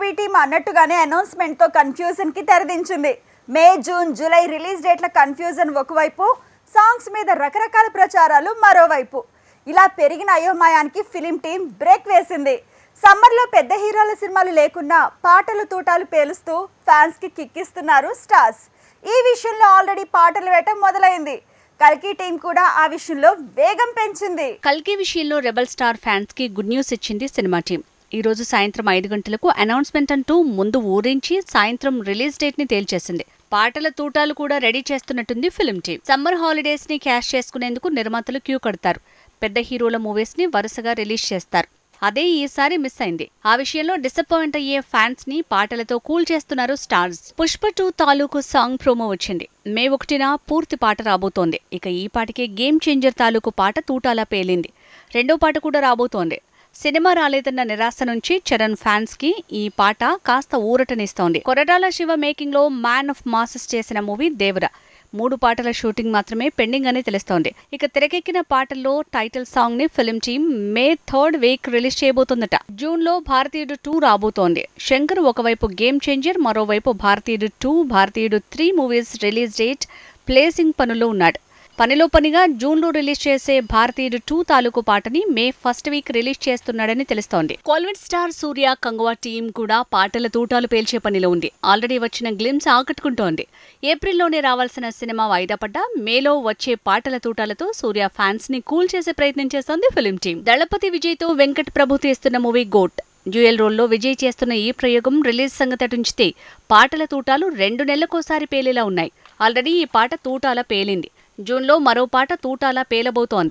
Movie team అన్నట్టుగానే announcement తో confusion కి తెరదించింది. మే, జూన్, జూలై రిలీజ్ డేట్ల కన్ఫ్యూజన్ ఒకవైపు, సాంగ్స్ మీద రకరకాల ప్రచారాలు మరోవైపు. ఇలా పెరిగిన అయోమయానికి ఫిలిం టీం బ్రేక్ వేసింది. సమ్మర్లో పెద్ద హీరోల సినిమాలు లేకున్నా పాటలు తూటాలు పేలుస్తూ ఫ్యాన్స్ కి కిక్కిస్తున్నారు స్టార్స్. ఈ విషయంలో ఆల్రెడీ పాటల వేట మొదలైంది. కల్కి టీం కూడా ఆ విషయంలో వేగం పెంచింది. కల్కి విషయంలో రెబల్ స్టార్ ఫ్యాన్స్ కి గుడ్ న్యూస్ ఇచ్చింది సినిమా టీం. ఈ రోజు సాయంత్రం 5 గంటలకు అనౌన్స్మెంట్ అంటూ ముందు ఊరించి సాయంత్రం రిలీజ్ డేట్ ని తేల్చేసింది. పాటల తూటాలు కూడా రెడీ చేస్తున్నట్టుంది ఫిలిం టీం. సమ్మర్ హాలిడేస్ ని క్యాష్ చేసుకునేందుకు నిర్మాతలు క్యూ కడతారు. పెద్ద హీరోల మూవీస్ ని వరుసగా రిలీజ్ చేస్తారు. అదే ఈసారి మిస్ అయింది. ఆ విషయంలో డిసప్పాయింట్ అయ్యే ఫ్యాన్స్ ని పాటలతో కూల్ చేస్తున్నారు స్టార్స్. పుష్ప 2 తాలూకు సాంగ్ ప్రోమో వచ్చింది. మే 1న పూర్తి పాట రాబోతోంది. ఇక ఈ పాటకే గేమ్ చేంజర్ తాలూకు పాట తూటాలా పేలింది. రెండో పాట కూడా రాబోతోంది. సినిమా రాలేదన్న నిరాశ నుంచి చరణ్ ఫ్యాన్స్ కి ఈ పాట కాస్త ఊరటనిస్తోంది. కొరటాల శివ మేకింగ్ లో మ్యాన్ ఆఫ్ మాసెస్ చేసిన మూవీ దేవర. 3 పాటల షూటింగ్ మాత్రమే పెండింగ్ అని తెలుస్తోంది. ఇక తెరకెక్కిన పాటల్లో టైటిల్ సాంగ్ ని ఫిలిం టీం మే 3rd వీక్ రిలీజ్ చేయబోతోందట. జూన్ లో భారతీయుడు 2 రాబోతోంది. శంకర్ ఒకవైపు గేమ్ చేంజర్, మరోవైపు భారతీయుడు 2, భారతీయుడు 3 మూవీస్ రిలీజ్ డేట్ ప్లేసింగ్ పనుల్లో ఉన్నాడు. పనిలో పనిగా జూన్ లో రిలీజ్ చేసే భారతీయుడు 2 తాలూకు పాటని మే 1st వీక్ రిలీజ్ చేస్తున్నాడని తెలుస్తోంది. కోల్వెట్ స్టార్ సూర్య, కంగువా టీం కూడా పాటల తూటాలు పేల్చే పనిలో ఉంది. ఆల్రెడీ వచ్చిన గ్లిమ్స్ ఆకట్టుకుంటోంది. ఏప్రిల్లోనే రావాల్సిన సినిమా వాయిదా పడ్డా మేలో వచ్చే పాటల తూటాలతో సూర్య ఫ్యాన్స్ ని కూల్ చేసే ప్రయత్నం చేస్తోంది ఫిలిం టీం. దళపతి విజయ్ తో వెంకట్ ప్రభు తీస్తున్న మూవీ గోట్. డ్యూయల్ రోల్లో విజయ్ చేస్తున్న ఈ ప్రయోగం రిలీజ్ సంగతి అటుంచితే పాటల తూటాలు 2 నెలలకోసారి పేలేలా ఉన్నాయి. ఆల్రెడీ ఈ పాట తూటాల పేలింది. జూన్లో మరో పాట తూటాలా పేలబోతోంది.